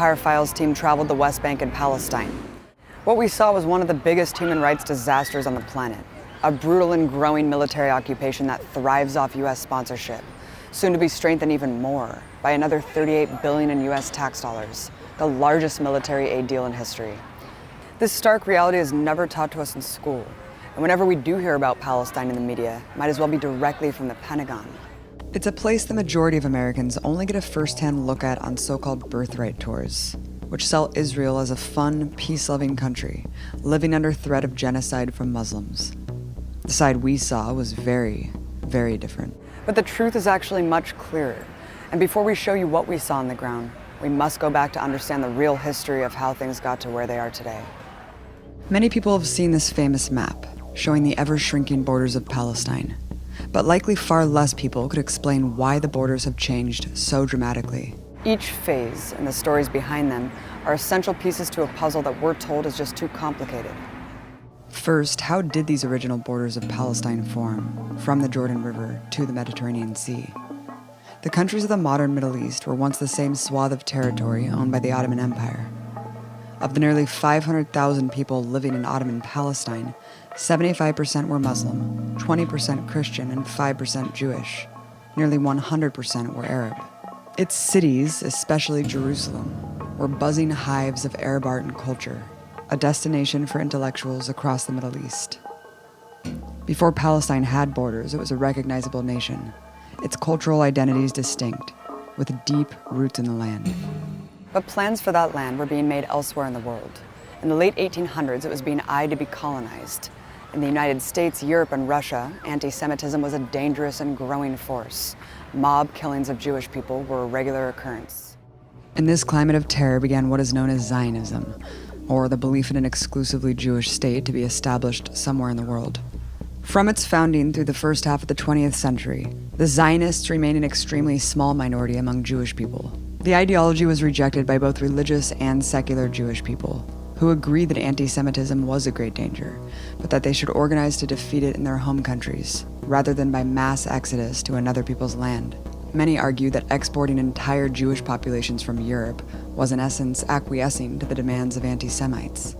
Empire Files team traveled the West Bank and Palestine. What we saw was one of the biggest human rights disasters on the planet. A brutal and growing military occupation that thrives off U.S. sponsorship, soon to be strengthened even more by another $38 billion in U.S. tax dollars, the largest military aid deal in history. This stark reality is never taught to us in school, and whenever we do hear about Palestine in the media, it might as well be directly from the Pentagon. It's a place the majority of Americans only get a first-hand look at on so-called birthright tours, which sell Israel as a fun, peace-loving country, living under threat of genocide from Muslims. The side we saw was very, very different. But the truth is actually much clearer. And before we show you what we saw on the ground, we must go back to understand the real history of how things got to where they are today. Many people have seen this famous map, showing the ever-shrinking borders of Palestine. But likely far less people could explain why the borders have changed so dramatically. Each phase and the stories behind them are essential pieces to a puzzle that we're told is just too complicated. First, how did these original borders of Palestine form, from the Jordan River to the Mediterranean Sea? The countries of the modern Middle East were once the same swath of territory owned by the Ottoman Empire. Of the nearly 500,000 people living in Ottoman Palestine, 75% were Muslim, 20% Christian, and 5% Jewish. Nearly 100% were Arab. Its cities, especially Jerusalem, were buzzing hives of Arab art and culture, a destination for intellectuals across the Middle East. Before Palestine had borders, it was a recognizable nation, its cultural identities distinct, with deep roots in the land. But plans for that land were being made elsewhere in the world. In the late 1800s, it was being eyed to be colonized. In the United States, Europe, and Russia, anti-Semitism was a dangerous and growing force. Mob killings of Jewish people were a regular occurrence. In this climate of terror began what is known as Zionism, or the belief in an exclusively Jewish state to be established somewhere in the world. From its founding through the first half of the 20th century, the Zionists remained an extremely small minority among Jewish people. The ideology was rejected by both religious and secular Jewish people, who agreed that anti-Semitism was a great danger, but that they should organize to defeat it in their home countries, rather than by mass exodus to another people's land. Many argue that exporting entire Jewish populations from Europe was in essence acquiescing to the demands of anti-Semites.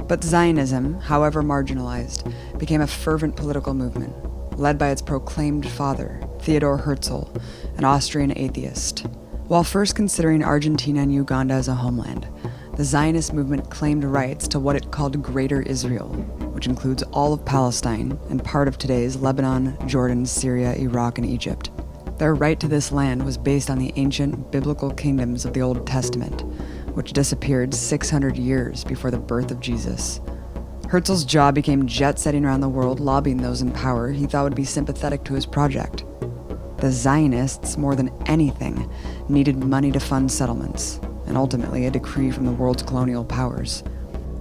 But Zionism, however marginalized, became a fervent political movement, led by its proclaimed father, Theodor Herzl, an Austrian atheist. While first considering Argentina and Uganda as a homeland, the Zionist movement claimed rights to what it called Greater Israel, which includes all of Palestine and part of today's Lebanon, Jordan, Syria, Iraq, and Egypt. Their right to this land was based on the ancient biblical kingdoms of the Old Testament, which disappeared 600 years before the birth of Jesus. Herzl's job became jet-setting around the world, lobbying those in power he thought would be sympathetic to his project. The Zionists, more than anything, needed money to fund settlements, and ultimately a decree from the world's colonial powers.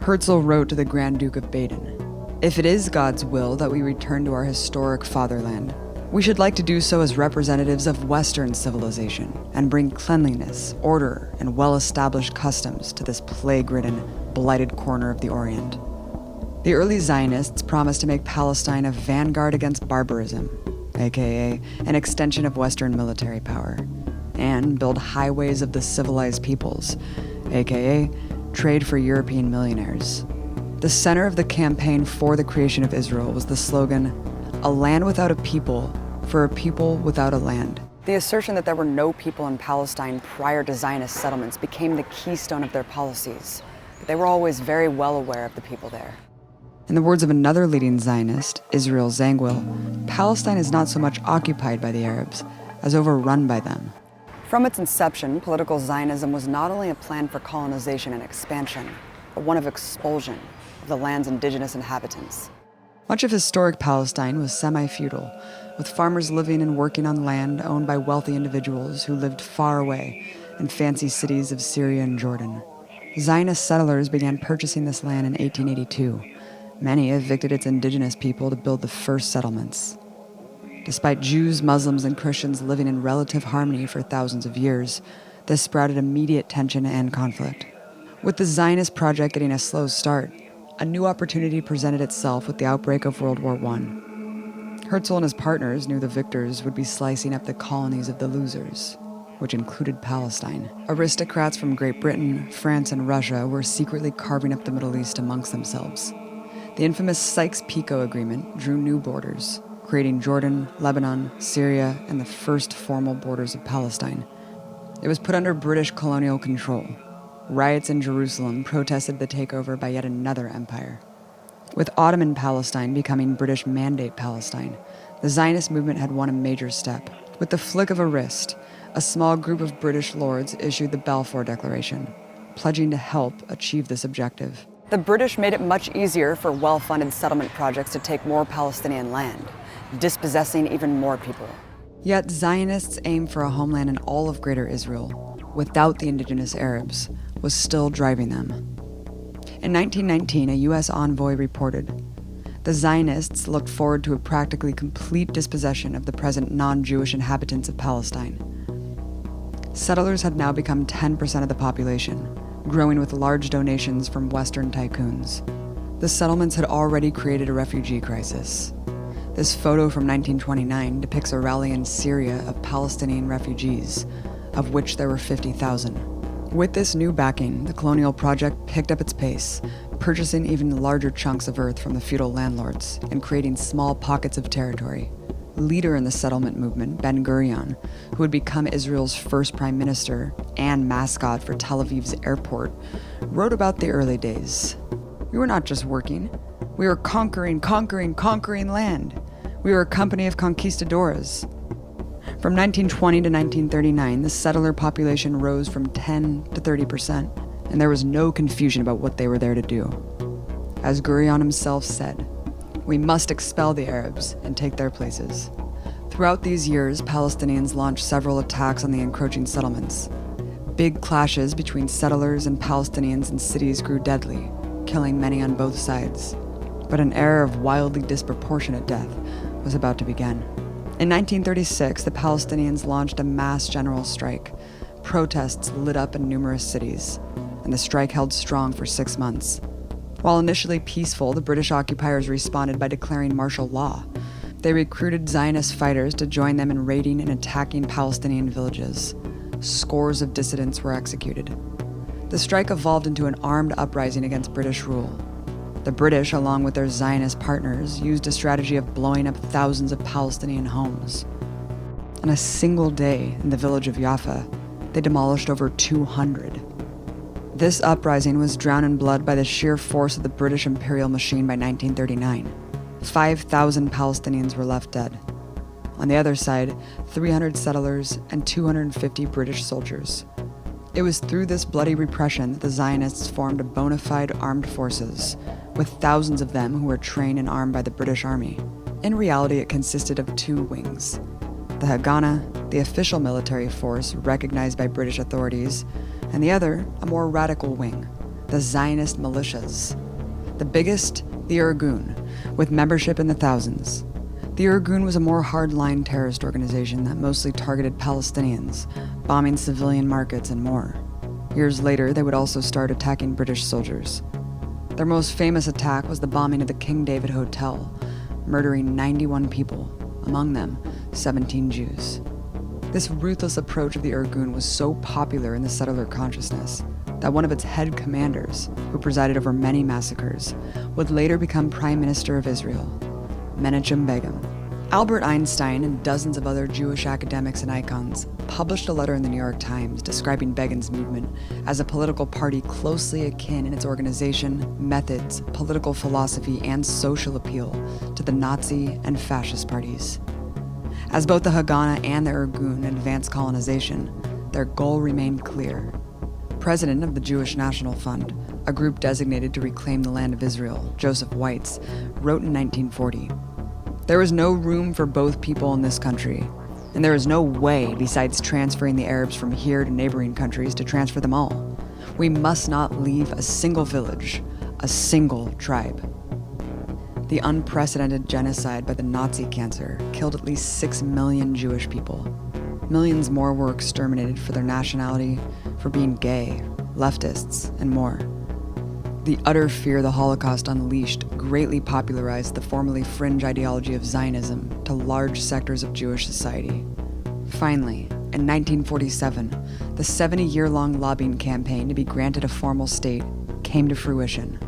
Herzl wrote to the Grand Duke of Baden, "If it is God's will that we return to our historic fatherland, we should like to do so as representatives of Western civilization and bring cleanliness, order, and well-established customs to this plague-ridden, blighted corner of the Orient." The early Zionists promised to make Palestine a vanguard against barbarism, aka an extension of Western military power, and build highways of the civilized peoples, aka trade for European millionaires. The center of the campaign for the creation of Israel was the slogan, "A land without a people, for a people without a land." The assertion that there were no people in Palestine prior to Zionist settlements became the keystone of their policies, but they were always very well aware of the people there. In the words of another leading Zionist, Israel Zangwill, Palestine is not so much occupied by the Arabs as overrun by them. From its inception, political Zionism was not only a plan for colonization and expansion, but one of expulsion of the land's indigenous inhabitants. Much of historic Palestine was semi-feudal, with farmers living and working on land owned by wealthy individuals who lived far away in fancy cities of Syria and Jordan. Zionist settlers began purchasing this land in 1882. Many evicted its indigenous people to build the first settlements. Despite Jews, Muslims, and Christians living in relative harmony for thousands of years, this sprouted immediate tension and conflict. With the Zionist project getting a slow start, a new opportunity presented itself with the outbreak of World War I. Herzl and his partners knew the victors would be slicing up the colonies of the losers. which included Palestine. Aristocrats from Great Britain, France, and Russia were secretly carving up the Middle East amongst themselves. The infamous Sykes-Picot Agreement drew new borders, creating Jordan, Lebanon, Syria, and the first formal borders of Palestine. It was put under British colonial control. Riots in Jerusalem protested the takeover by yet another empire. With Ottoman Palestine becoming British Mandate Palestine, the Zionist movement had won a major step. With the flick of a wrist, a small group of British lords issued the Balfour Declaration, pledging to help achieve this objective. The British made it much easier for well-funded settlement projects to take more Palestinian land, dispossessing even more people. Yet Zionists' aim for a homeland in all of Greater Israel, without the indigenous Arabs, was still driving them. In 1919, a U.S. envoy reported, the Zionists looked forward to a practically complete dispossession of the present non-Jewish inhabitants of Palestine. Settlers had now become 10% of the population, growing with large donations from Western tycoons. The settlements had already created a refugee crisis. This photo from 1929 depicts a rally in Syria of Palestinian refugees, of which there were 50,000. With this new backing, the colonial project picked up its pace, purchasing even larger chunks of earth from the feudal landlords and creating small pockets of territory. Leader in the settlement movement, Ben-Gurion, who would become Israel's first prime minister and mascot for Tel Aviv's airport, wrote about the early days. We were not just working. We were conquering land. We were a company of conquistadors. From 1920 to 1939, the settler population rose from 10 to 30%, and there was no confusion about what they were there to do. As Gurion himself said, we must expel the Arabs and take their places. Throughout these years, Palestinians launched several attacks on the encroaching settlements. Big clashes between settlers and Palestinians in cities grew deadly, killing many on both sides. But an era of wildly disproportionate death was about to begin. In 1936, the Palestinians launched a mass general strike. Protests lit up in numerous cities, and the strike held strong for 6 months. While initially peaceful, the British occupiers responded by declaring martial law. They recruited Zionist fighters to join them in raiding and attacking Palestinian villages. Scores of dissidents were executed. The strike evolved into an armed uprising against British rule. The British, along with their Zionist partners, used a strategy of blowing up thousands of Palestinian homes. On a single day in the village of Jaffa, they demolished over 200. This uprising was drowned in blood by the sheer force of the British imperial machine by 1939. 5,000 Palestinians were left dead. On the other side, 300 settlers and 250 British soldiers. It was through this bloody repression that the Zionists formed a bona fide armed forces, with thousands of them who were trained and armed by the British Army. In reality, it consisted of 2 wings. The Haganah, the official military force recognized by British authorities, and the other, a more radical wing, the Zionist militias. The biggest, the Irgun, with membership in the thousands. The Irgun was a more hardline terrorist organization that mostly targeted Palestinians, bombing civilian markets and more. Years later, they would also start attacking British soldiers. Their most famous attack was the bombing of the King David Hotel, murdering 91 people, among them 17 Jews. This ruthless approach of the Irgun was so popular in the settler consciousness that one of its head commanders, who presided over many massacres, would later become Prime Minister of Israel, Menachem Begin. Albert Einstein and dozens of other Jewish academics and icons published a letter in the New York Times describing Begin's movement as a political party closely akin in its organization, methods, political philosophy, and social appeal to the Nazi and fascist parties. As both the Haganah and the Irgun advanced colonization, their goal remained clear. President of the Jewish National Fund, a group designated to reclaim the land of Israel, Joseph Weitz, wrote in 1940, "There is no room for both people in this country, and there is no way, besides transferring the Arabs from here to neighboring countries, to transfer them all. We must not leave a single village, a single tribe." The unprecedented genocide by the Nazi cancer killed at least 6 million Jewish people. Millions more were exterminated for their nationality, for being gay, leftists, and more. The utter fear the Holocaust unleashed greatly popularized the formerly fringe ideology of Zionism to large sectors of Jewish society. Finally, in 1947, the 70-year-long lobbying campaign to be granted a formal state came to fruition.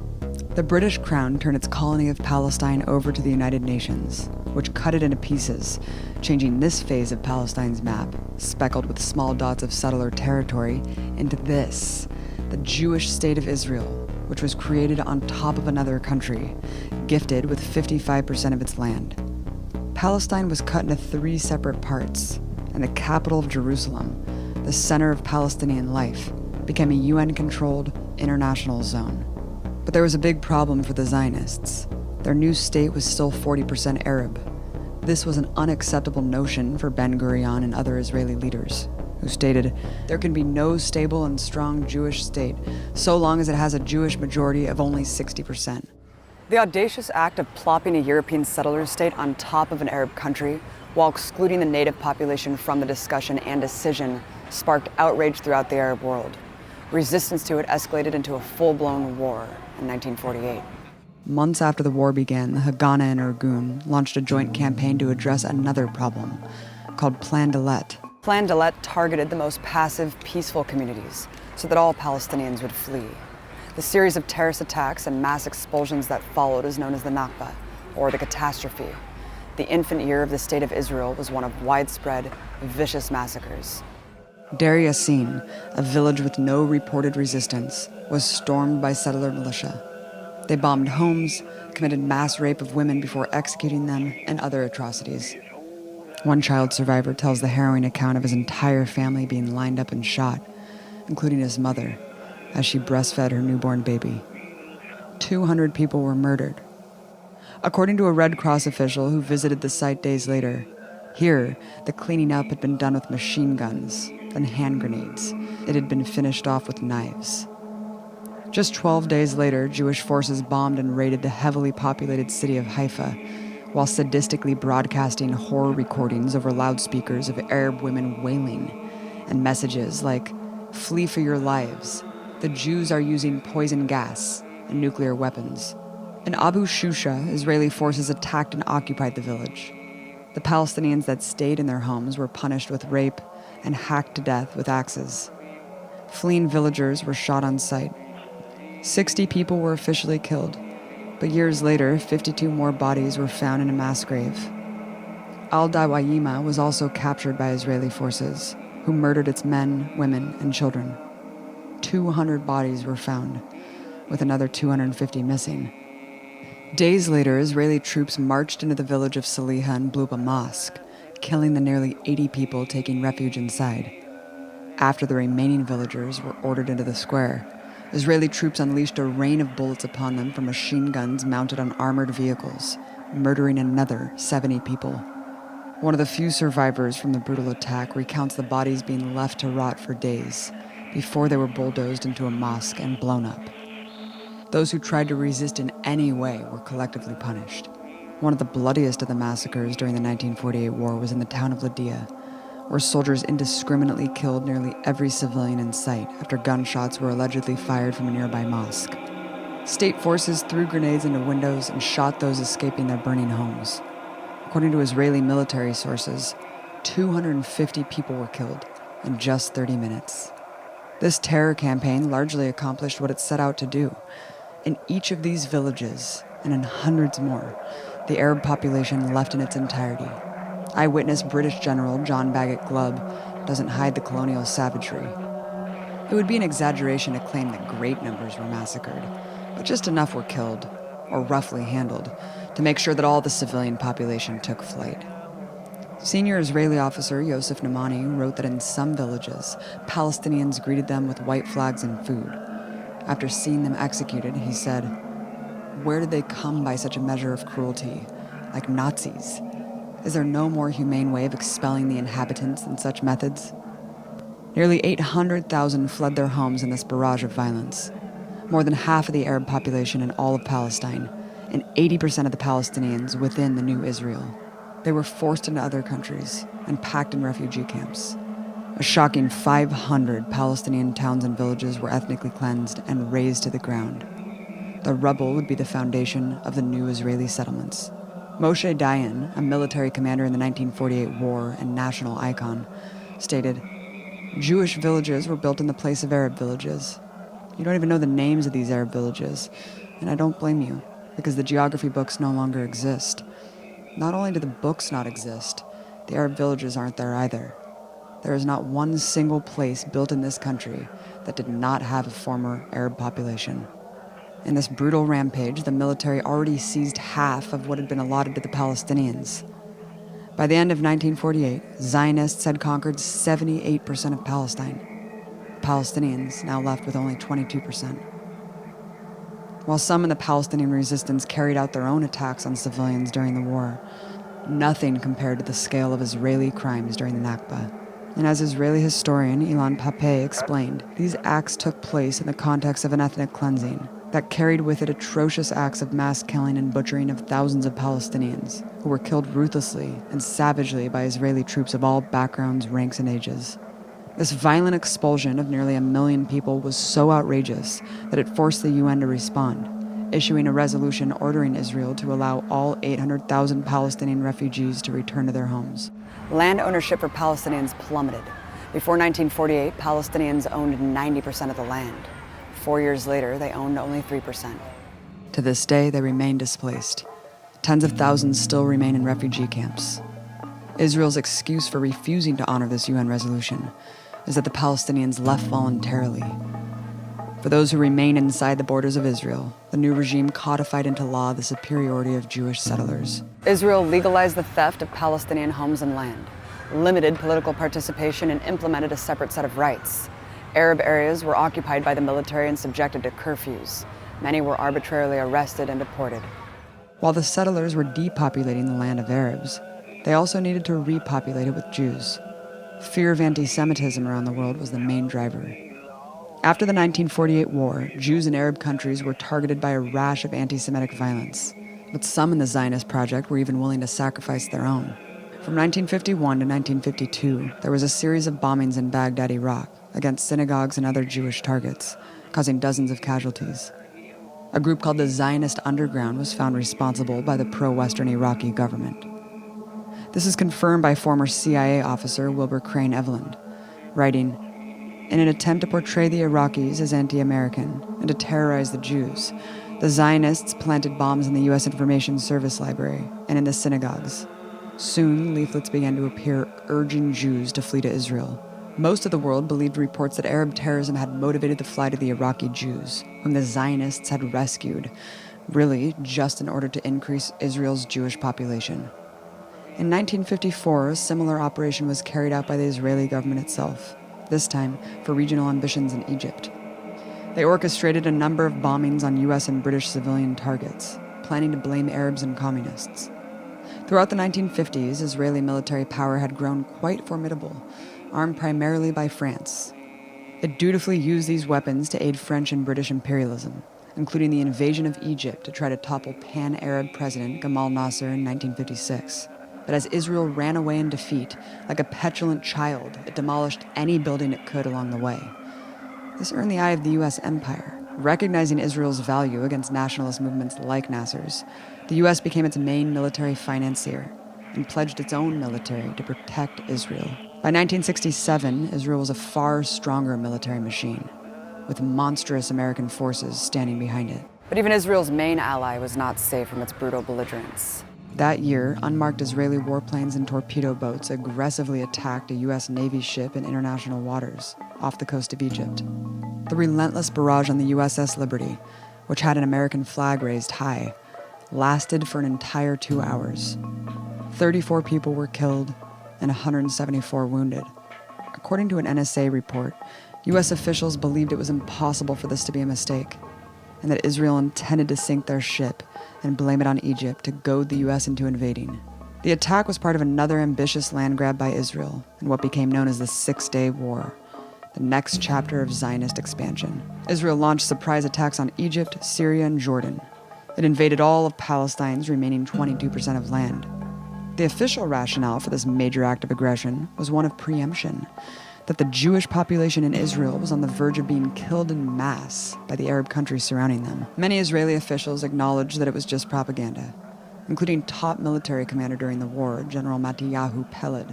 The British Crown turned its colony of Palestine over to the United Nations, which cut it into pieces, changing this phase of Palestine's map, speckled with small dots of settler territory, into this, the Jewish state of Israel, which was created on top of another country, gifted with 55% of its land. Palestine was cut into 3 separate parts, and the capital of Jerusalem, the center of Palestinian life, became a UN-controlled international zone. But there was a big problem for the Zionists. Their new state was still 40% Arab. This was an unacceptable notion for Ben-Gurion and other Israeli leaders, who stated, "There can be no stable and strong Jewish state so long as it has a Jewish majority of only 60%. The audacious act of plopping a European settler state on top of an Arab country while excluding the native population from the discussion and decision sparked outrage throughout the Arab world. Resistance to it escalated into a full-blown war in 1948. Months after the war began, the Haganah and Irgun launched a joint campaign to address another problem, called Plan Dalet. Plan Dalet targeted the most passive, peaceful communities so that all Palestinians would flee. The series of terrorist attacks and mass expulsions that followed is known as the Nakba, or the catastrophe. The infant year of the State of Israel was one of widespread, vicious massacres. Deir Yassin, a village with no reported resistance, was stormed by settler militia. They bombed homes, committed mass rape of women before executing them, and other atrocities. One child survivor tells the harrowing account of his entire family being lined up and shot, including his mother, as she breastfed her newborn baby. 200 people were murdered. According to a Red Cross official who visited the site days later, here, the cleaning up had been done with machine guns, then hand grenades. It had been finished off with knives. Just 12 days later, Jewish forces bombed and raided the heavily populated city of Haifa, while sadistically broadcasting horror recordings over loudspeakers of Arab women wailing, and messages like, "Flee for your lives. The Jews are using poison gas and nuclear weapons." In Abu Shusha, Israeli forces attacked and occupied the village. The Palestinians that stayed in their homes were punished with rape and hacked to death with axes. Fleeing villagers were shot on sight. 60 people were officially killed, but years later, 52 more bodies were found in a mass grave. Al-Dawayima was also captured by Israeli forces, who murdered its men, women, and children. 200 bodies were found, with another 250 missing. Days later, Israeli troops marched into the village of Saliha and blew up a mosque, killing the nearly 80 people taking refuge inside. After the remaining villagers were ordered into the square, Israeli troops unleashed a rain of bullets upon them from machine guns mounted on armored vehicles, murdering another 70 people. One of the few survivors from the brutal attack recounts the bodies being left to rot for days before they were bulldozed into a mosque and blown up. Those who tried to resist in any way were collectively punished. One of the bloodiest of the massacres during the 1948 war was in the town of Lydia, where soldiers indiscriminately killed nearly every civilian in sight after gunshots were allegedly fired from a nearby mosque. State forces threw grenades into windows and shot those escaping their burning homes. According to Israeli military sources, 250 people were killed in just 30 minutes. This terror campaign largely accomplished what it set out to do. In each of these villages, and in hundreds more, the Arab population left in its entirety. Eyewitness British General John Bagot Glubb doesn't hide the colonial savagery. It would be an exaggeration to claim that great numbers were massacred, but just enough were killed, or roughly handled, to make sure that all the civilian population took flight. Senior Israeli officer Yosef Namani wrote that in some villages, Palestinians greeted them with white flags and food. After seeing them executed, he said, "Where did they come by such a measure of cruelty? Like Nazis? Is there no more humane way of expelling the inhabitants than such methods?" Nearly 800,000 fled their homes in this barrage of violence. More than half of the Arab population in all of Palestine, and 80% of the Palestinians within the new Israel. They were forced into other countries and packed in refugee camps. A shocking 500 Palestinian towns and villages were ethnically cleansed and razed to the ground. The rubble would be the foundation of the new Israeli settlements. Moshe Dayan, a military commander in the 1948 war and national icon, stated, "Jewish villages were built in the place of Arab villages. You don't even know the names of these Arab villages, and I don't blame you, because the geography books no longer exist. Not only do the books not exist, the Arab villages aren't there either. There is not one single place built in this country that did not have a former Arab population." In this brutal rampage, the military already seized half of what had been allotted to the Palestinians. By the end of 1948, Zionists had conquered 78% of Palestine. Palestinians now left with only 22%. While some in the Palestinian resistance carried out their own attacks on civilians during the war, nothing compared to the scale of Israeli crimes during the Nakba. And as Israeli historian Ilan Pappé explained, these acts took place in the context of an ethnic cleansing that carried with it atrocious acts of mass killing and butchering of thousands of Palestinians, who were killed ruthlessly and savagely by Israeli troops of all backgrounds, ranks, and ages. This violent expulsion of nearly 1 million people was so outrageous that it forced the UN to respond, issuing a resolution ordering Israel to allow all 800,000 Palestinian refugees to return to their homes. Land ownership for Palestinians plummeted. Before 1948, Palestinians owned 90% of the land. 4 years later, they owned only 3%. To this day, they remain displaced. Tens of thousands still remain in refugee camps. Israel's excuse for refusing to honor this UN resolution is that the Palestinians left voluntarily. For those who remain inside the borders of Israel, the new regime codified into law the superiority of Jewish settlers. Israel legalized the theft of Palestinian homes and land, limited political participation, and implemented a separate set of rights. Arab areas were occupied by the military and subjected to curfews. Many were arbitrarily arrested and deported. While the settlers were depopulating the land of Arabs, they also needed to repopulate it with Jews. Fear of anti-Semitism around the world was the main driver. After the 1948 war, Jews in Arab countries were targeted by a rash of anti-Semitic violence, but some in the Zionist project were even willing to sacrifice their own. From 1951 to 1952, there was a series of bombings in Baghdad, Iraq, against synagogues and other Jewish targets, causing dozens of casualties. A group called the Zionist Underground was found responsible by the pro-Western Iraqi government. This is confirmed by former CIA officer Wilbur Crane Eveland, writing, "In an attempt to portray the Iraqis as anti-American and to terrorize the Jews, the Zionists planted bombs in the U.S. Information Service Library and in the synagogues. Soon, leaflets began to appear urging Jews to flee to Israel. Most of the world believed reports that Arab terrorism had motivated the flight of the Iraqi Jews, whom the Zionists had rescued, really just in order to increase Israel's Jewish population. In 1954, a similar operation was carried out by the Israeli government itself, this time for regional ambitions in Egypt. They orchestrated a number of bombings on U.S. and British civilian targets, planning to blame Arabs and communists. Throughout the 1950s, Israeli military power had grown quite formidable, armed primarily by France. It dutifully used these weapons to aid French and British imperialism, including the invasion of Egypt to try to topple pan-Arab president Gamal Nasser in 1956. But as Israel ran away in defeat, like a petulant child, it demolished any building it could along the way. This earned the eye of the U.S. empire. Recognizing Israel's value against nationalist movements like Nasser's, the U.S. became its main military financier and pledged its own military to protect Israel. By 1967, Israel was a far stronger military machine, with monstrous American forces standing behind it. But even Israel's main ally was not safe from its brutal belligerents. That year, unmarked Israeli warplanes and torpedo boats aggressively attacked a U.S. Navy ship in international waters off the coast of Egypt. The relentless barrage on the USS Liberty, which had an American flag raised high, lasted for an entire 2 hours. 34 people were killed and 174 wounded. According to an NSA report, U.S. officials believed it was impossible for this to be a mistake, and that Israel intended to sink their ship and blame it on Egypt to goad the U.S. into invading. The attack was part of another ambitious land grab by Israel in what became known as the Six-Day War, the next chapter of Zionist expansion. Israel launched surprise attacks on Egypt, Syria, and Jordan. It invaded all of Palestine's remaining 22% of land. The official rationale for this major act of aggression was one of preemption, that the Jewish population in Israel was on the verge of being killed en masse by the Arab countries surrounding them. Many Israeli officials acknowledged that it was just propaganda, including top military commander during the war, General Mattiyahu Peled,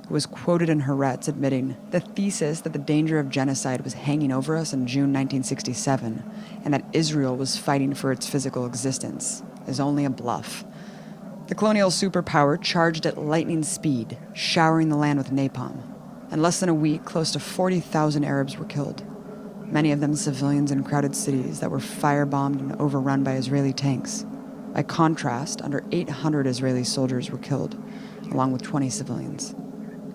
who was quoted in Haaretz admitting the thesis that the danger of genocide was hanging over us in June 1967 and that Israel was fighting for its physical existence is only a bluff. The colonial superpower charged at lightning speed, showering the land with napalm. In less than a week, close to 40,000 Arabs were killed, many of them civilians in crowded cities that were firebombed and overrun by Israeli tanks. By contrast, under 800 Israeli soldiers were killed, along with 20 civilians.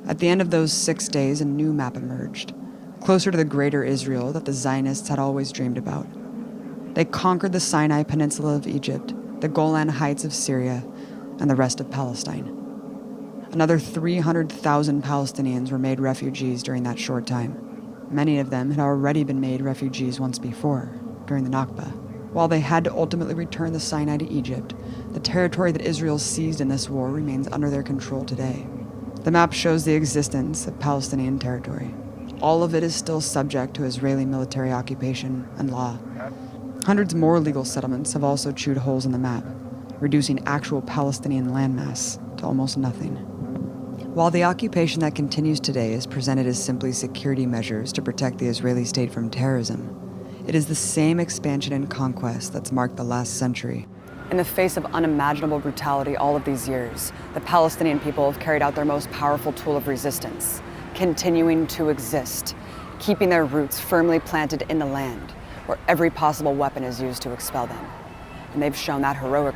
At the end of those 6 days, a new map emerged, closer to the greater Israel that the Zionists had always dreamed about. They conquered the Sinai Peninsula of Egypt, the Golan Heights of Syria, and the rest of Palestine. Another 300,000 Palestinians were made refugees during that short time. Many of them had already been made refugees once before, during the Nakba. While they had to ultimately return the Sinai to Egypt, the territory that Israel seized in this war remains under their control today. The map shows the existence of Palestinian territory. All of it is still subject to Israeli military occupation and law. Hundreds more legal settlements have also chewed holes in the map, reducing actual Palestinian landmass to almost nothing. While the occupation that continues today is presented as simply security measures to protect the Israeli state from terrorism, it is the same expansion and conquest that's marked the last century. In the face of unimaginable brutality all of these years, the Palestinian people have carried out their most powerful tool of resistance, continuing to exist, keeping their roots firmly planted in the land, where every possible weapon is used to expel them. And they've shown that heroic